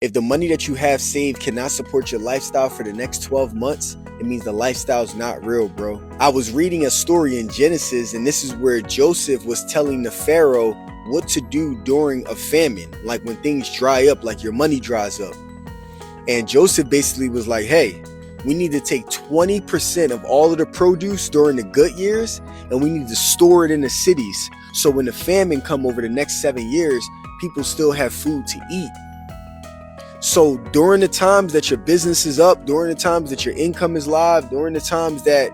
If the money that you have saved cannot support your lifestyle for the next 12 months, it means the lifestyle's not real, bro. I was reading a story in Genesis, and this is where Joseph was telling the Pharaoh what to do during a famine, like when things dry up, like your money dries up. And Joseph basically was like, hey, we need to take 20% of all of the produce during the good years, and we need to store it in the cities. So when the famine come over the next 7 years, people still have food to eat. So during the times that your business is up, during the times that your income is live, during the times that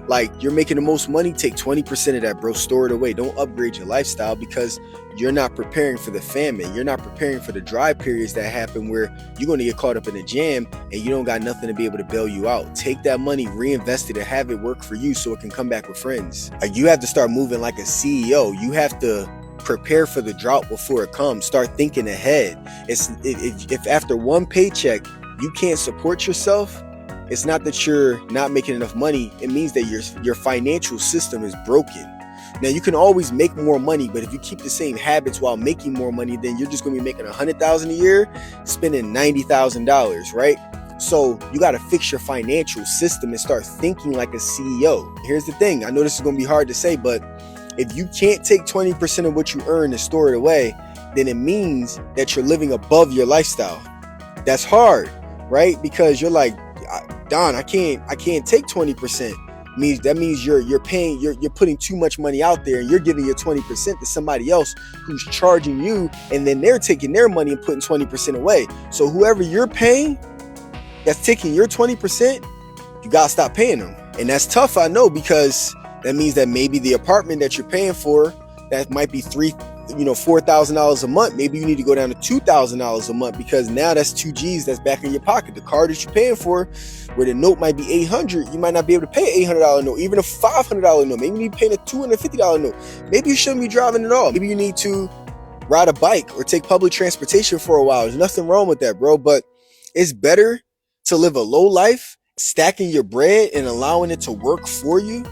like you're making the most money, take 20% of that, bro. Store it away. Don't upgrade your lifestyle because you're not preparing for the famine. You're not preparing for the dry periods that happen where you're going to get caught up in a jam and you don't got nothing to be able to bail you out. Take that money, reinvest it, and have it work for you so it can come back with friends. Like, you have to start moving like a CEO. You have to prepare for the drought before it comes. Start thinking ahead. If after one paycheck you can't support yourself, it's not that you're not making enough money. It means that your financial system is broken. Now, you can always make more money, but if you keep the same habits while making more money, then you're just going to be making $100,000 a year, spending $90,000, right? So you got to fix your financial system and start thinking like a CEO. Here's the thing. I know this is going to be hard to say, but if you can't take 20% of what you earn and store it away, then it means that you're living above your lifestyle. That's hard, right? Because you're like, Don, I can't take 20%. That means you're putting too much money out there and you're giving your 20% to somebody else who's charging you, and then they're taking their money and putting 20% away. So whoever you're paying that's taking your 20%, you gotta stop paying them. And that's tough, I know, because that means that maybe the apartment that you're paying for, that might be $4,000 a month. Maybe you need to go down to $2,000 a month, because now that's 2 G's that's back in your pocket. The car that you're paying for, where the note might be $800, you might not be able to pay an $800 note, even a $500 note. Maybe you need to pay a $250 note. Maybe you shouldn't be driving at all. Maybe you need to ride a bike or take public transportation for a while. There's nothing wrong with that, bro. But it's better to live a low life, stacking your bread and allowing it to work for you,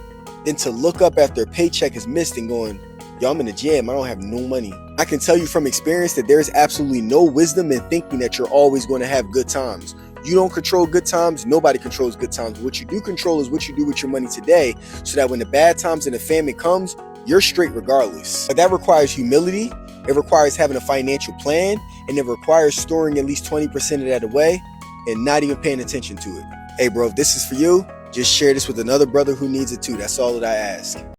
than to look up after a paycheck is missed and going, yo, I'm in the jam, I don't have no money. I can tell you from experience that there's absolutely no wisdom in thinking that you're always going to have good times. You don't control good times. Nobody controls good times. What you do control is what you do with your money today, so that when the bad times and the famine comes, you're straight regardless. But that requires humility. It requires having a financial plan, and it requires storing at least 20% of that away and not even paying attention to it. Hey, bro, if this is for you, just share this with another brother who needs it too. That's all that I ask.